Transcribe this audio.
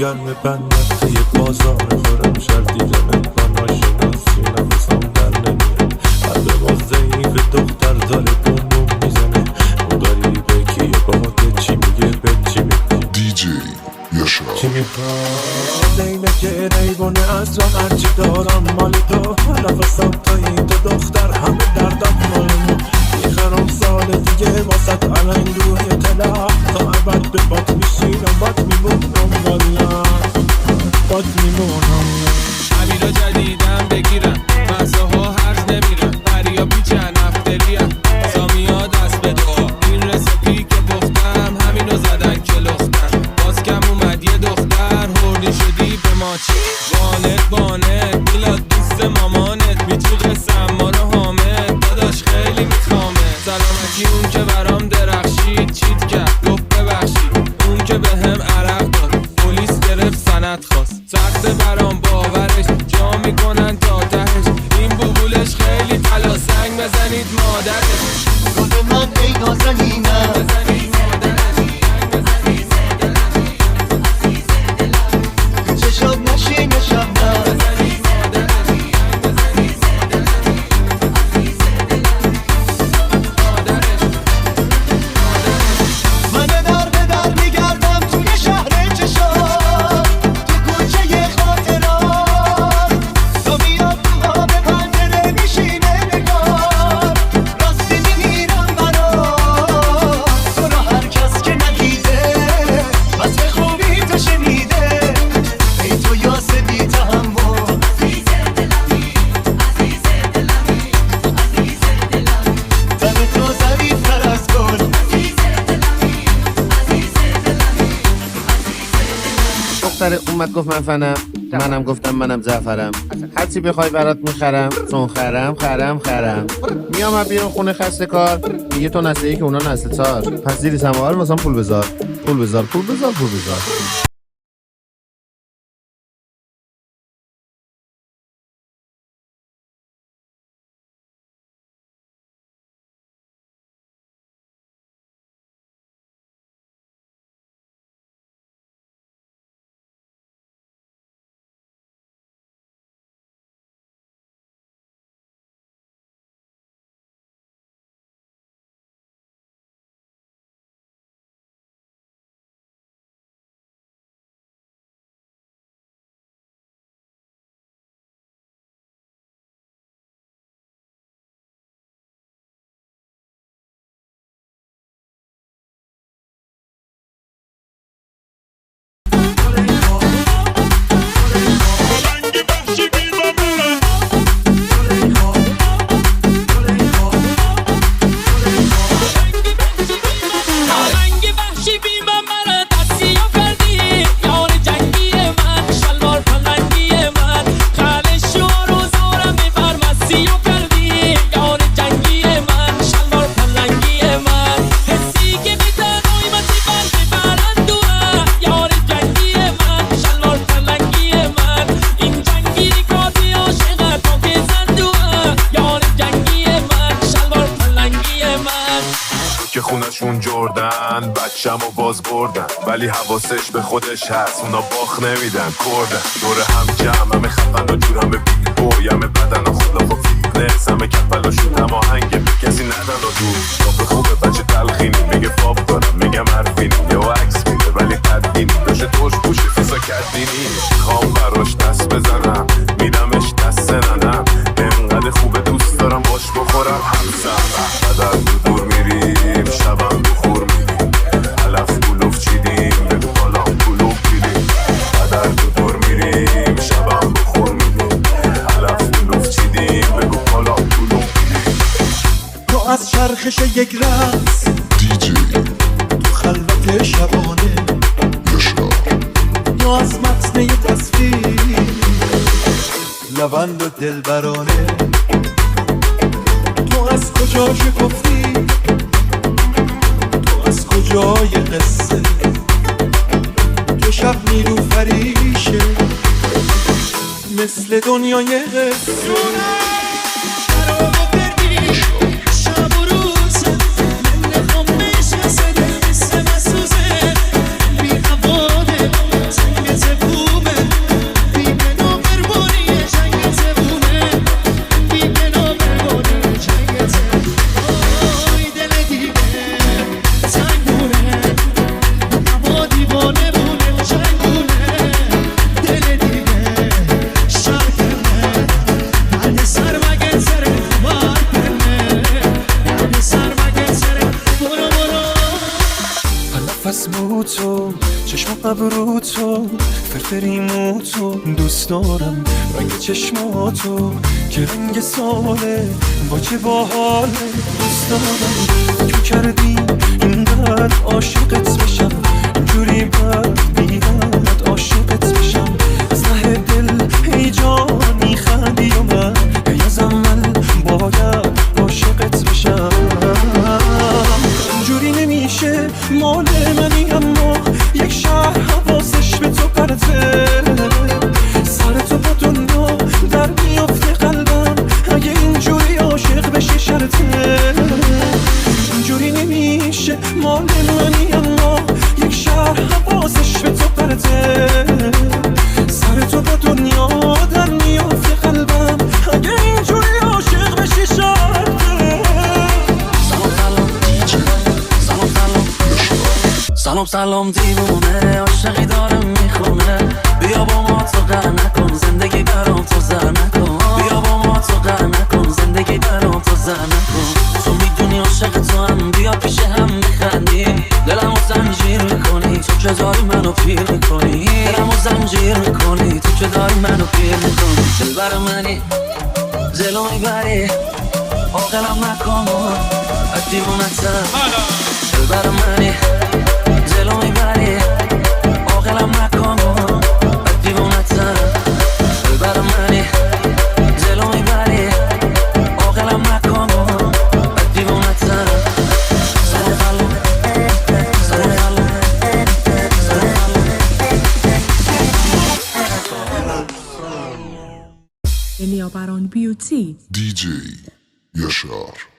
گرم بندت توی بازار خورم شردی جنه با ناشناسی نفسم در نمیره قلب با ضعیف دختر داره بوم میزنه اون غریبه کیه باده چی میگه به چی میگه دیجی یاشا چی میخواد اینه که ریبونه از را هرچی دارم مال تو نفسم توی تو دختر همه دردم مال مو میخرم سال دیگه واسط علنگ روی تلا تا عبد به بات میشینم بات میمونم والا بات میمونم همین رو جدیدم بگیرم مزه ها هرز نمیرم دریا پیچن افتریم سامی ها دست به دعا این رسپی که پختم همین رو زدن که لختم باز کم اومد یه دختر هردی شدی به ما چی بانت میلاد دوست مامانت میتو قسم ما رو حامد داداش خیلی میخوامه سلامتی اون که برام درخشید چیت کرد گفت ببخشید اون که به هم عرق داد پلیس گرفت سند خواست سخته برام باورش جا میکنن تا تهش این بوبولش خیلی طلا سنگ بزنید مادرش گل من ای نازنینم چشات نشین شبنم من در به در میگردم توی شهر چشات تو کوچه خاطرات تو میاد تو ها به پنجره میشینه نگار راستی میمیرم برات تو رو هر کس که ندیده وصف خوبی تو شنیده ای تو یاس بی تحمل تن تو ظریفتر از گل دختر اومد گفت من فنم منم گفتم منم زعفرم هرچی بخوای برات میخرم چون خرم میام بیرون خونه خسته کار میگه تو نسل که اونا نسل چار پس زیر سماور مثلا پول بذار که خونشون جردن بچه‌مو باز بردن ولی حواسش به خودش هست اونا باخ نمیدن کردن دور هم جمع همه خفن و جور همه بیگ بوی همه بدن و خلاف و فیتنس همه کفل و شود هم آهنگ به کسی ندن و دور رابه خوبه بچه تلخینی میگه فاب دارم میگم حرفینی یا عکس میده ولی تدبینی داشته توش پوشه فیسا کردینی خوام براش دست بزنم میدمش دست ننم انقدر خوبه دوست دارم باش بخورم همسم بدر دور میریم شبم بخور میریم علف گلوف چیدیم بگو بالا گلوف بیریم بدر دور میریم شبم بخور میریم علف گلوف چیدیم بگو بالا گلوف بیریم تو از چرخش یک رقص دیجی تو خلوت شبانه یاشا یا از متن تصویر لبند و دلبرانه تو از کجا شکفتی تو از کجای قصه تو شب نیلوفریشه مثل دنیای قصه Thank you. ابرو تو فرفری مو تو دوست دارم رنگ چشماتو که رنگ ساله با چه باحاله دوست دارم تو کردی اینقدر عاشقت بشم اینجوری بد بیدت عاشقت بشم از ته دل ای جان میخندی و من ای از اول باید عاشقت بشم اینجوری نمیشه مال منی اما یک شهر حواسش به تو پرته سر تو با دنیا در میافته قلبم اگه اینجوری عاشق بشی شرطه اینجوری نمیشه مال منی اما یک شهر حواسش به تو پرته سر تو با دنیا در میافته قلبم اگه اینجوری عاشق بشی شرطه سلام سلام دیوونه عاشقی دارم میخونه بیا با ما تو قهر نکن زندگی برام تو زر نکن بیا با ما تو قهر نکن زندگی برام تو زر نکن تو میدونی عاشق تو هم بیا پیش هم میخندی دلمو زنجیر میکنی تو که داری منو پیر میکنی دلمو زنجیر میکنی تو که داری منو پیر میکنی دلبر منی دلو میبری عاقلم نکن دیوونتم دلبر منی دلو میبری عاقلم نکن دیوونتم دلبر منی دلو میبری عاقلم نکن دیوونتم Eliabaron Beauty. DJ Yaşar.